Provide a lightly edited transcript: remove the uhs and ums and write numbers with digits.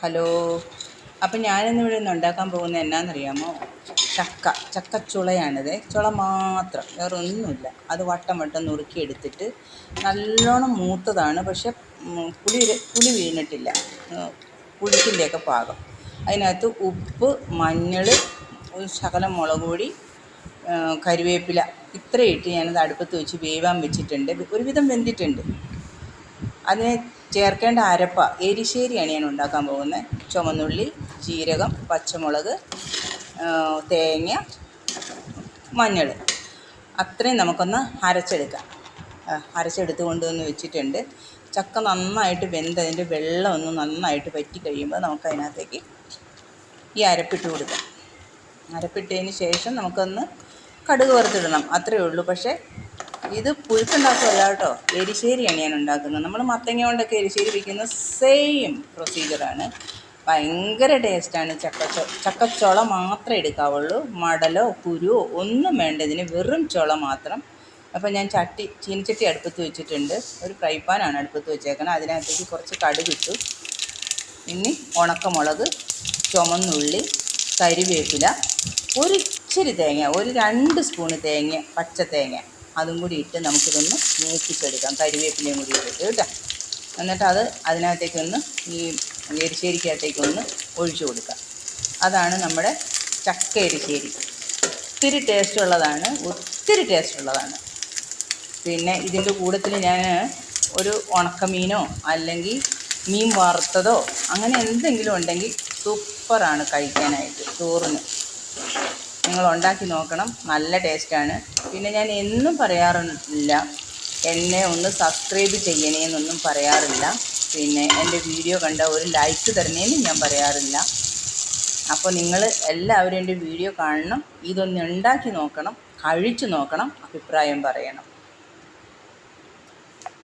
Hello. അപ്പം ഞാനിന്നിവിടെ നിന്ന് ഉണ്ടാക്കാൻ പോകുന്നത് എന്നാണെന്നറിയാമോ? ചക്കച്ചുളയാണിത്. ചുള മാത്രം, വേറെ ഒന്നുമില്ല. അത് വട്ടം വട്ടം നുറുക്കിയെടുത്തിട്ട് നല്ലോണം മൂത്തതാണ്, പക്ഷെ പുളി വീണിട്ടില്ല. പുളിക്കിൻ്റെയൊക്കെ പാകം. അതിനകത്ത് ഉപ്പ്, മഞ്ഞൾ, ഒരു ശകലം മുളക് പൊടി, കരിവേപ്പില ഇത്രയും ഇട്ട് ഞാനത് അടുപ്പത്ത് വെച്ച് വേവാൻ വെച്ചിട്ടുണ്ട്. ഒരുവിധം വെന്തിട്ടുണ്ട്. അതിന് ചേർക്കേണ്ട അരപ്പ എരിശ്ശേരിയാണ് ഞാൻ ഉണ്ടാക്കാൻ പോകുന്നത്. ചുവന്നുള്ളി, ജീരകം, പച്ചമുളക്, തേങ്ങ, മഞ്ഞൾ, അത്രയും നമുക്കൊന്ന് അരച്ചെടുക്കാം. അരച്ചെടുത്ത് കൊണ്ടുവന്ന് വെച്ചിട്ടുണ്ട്. ചക്ക നന്നായിട്ട് വെന്തതിൻ്റെ വെള്ളം ഒന്ന് നന്നായിട്ട് വറ്റി കഴിയുമ്പോൾ നമുക്കതിനകത്തേക്ക് ഈ അരപ്പിട്ട് കൊടുക്കാം. അരപ്പിട്ടതിന് ശേഷം നമുക്കൊന്ന് കടുക് വറുത്തിടണം, അത്രയേ ഉള്ളൂ. പക്ഷേ ഇത് പുഴുക്കുണ്ടാക്കുകയല്ല കേട്ടോ, എരിശ്ശേരിയാണ് ഞാൻ ഉണ്ടാക്കുന്നത്. നമ്മൾ മത്തങ്ങ കൊണ്ടൊക്കെ എരിശ്ശേരി വയ്ക്കുന്ന സെയിം പ്രൊസീജിയറാണ്. ഭയങ്കര ടേസ്റ്റാണ്. ചക്കച്ചുള മാത്രമേ എടുക്കാവുള്ളൂ. മടലോ കുരുവോ ഒന്നും വേണ്ട ഇതിന്, വെറും ചുള മാത്രം. അപ്പോൾ ഞാൻ ചീനിച്ചട്ടി അടുപ്പത്ത് വെച്ചിട്ടുണ്ട്. ഒരു ഫ്രൈ പാനാണ് അടുപ്പത്ത് വെച്ചേക്കണം. അതിനകത്തേക്ക് കുറച്ച് കടുകിട്ടു. ഇനി ഉണക്കമുളക്, ചുവന്നുള്ളി, കരിവേപ്പില, ഒരു ഇച്ചിരി തേങ്ങ, ഒരു 2 സ്പൂണ് തേങ്ങ, പച്ച തേങ്ങ, അതും കൂടി ഇട്ട് നമുക്കിതൊന്ന് മൂപ്പിച്ചെടുക്കാം. കരിവേപ്പിലയും കൂടി ഇട്ടിട്ട് കേട്ടോ. എന്നിട്ട് അത് അതിനകത്തേക്കൊന്ന് ഈ എരിശ്ശേരിക്കകത്തേക്കൊന്ന് ഒഴിച്ചു കൊടുക്കാം. അതാണ് നമ്മുടെ ചക്ക എരിശ്ശേരി. ഒത്തിരി ടേസ്റ്റുള്ളതാണ്. പിന്നെ ഇതിൻ്റെ കൂട്ടത്തിൽ ഞാൻ ഒരു ഉണക്കമീനോ അല്ലെങ്കിൽ മീൻ വറുത്തതോ അങ്ങനെ എന്തെങ്കിലും ഉണ്ടെങ്കിൽ സൂപ്പറാണ് കഴിക്കാനായിട്ട് ചോറിന്. നിങ്ങൾ ഉണ്ടാക്കി നോക്കണം, നല്ല ടേസ്റ്റാണ്. പിന്നെ ഞാൻ എന്നും പറയാറില്ല, എന്നെ ഒന്ന് സബ്സ്ക്രൈബ് ചെയ്യണേന്നൊന്നും പറയാറില്ല. പിന്നെ എൻ്റെ വീഡിയോ കണ്ട ഒരു ലൈക്ക് തരണേന്നും ഞാൻ പറയാറില്ല. അപ്പോൾ നിങ്ങൾ എല്ലാവരും എൻ്റെ വീഡിയോ കാണണം, ഇതൊന്ന് ഉണ്ടാക്കി നോക്കണം, കഴിച്ചു നോക്കണം, അഭിപ്രായം പറയണം.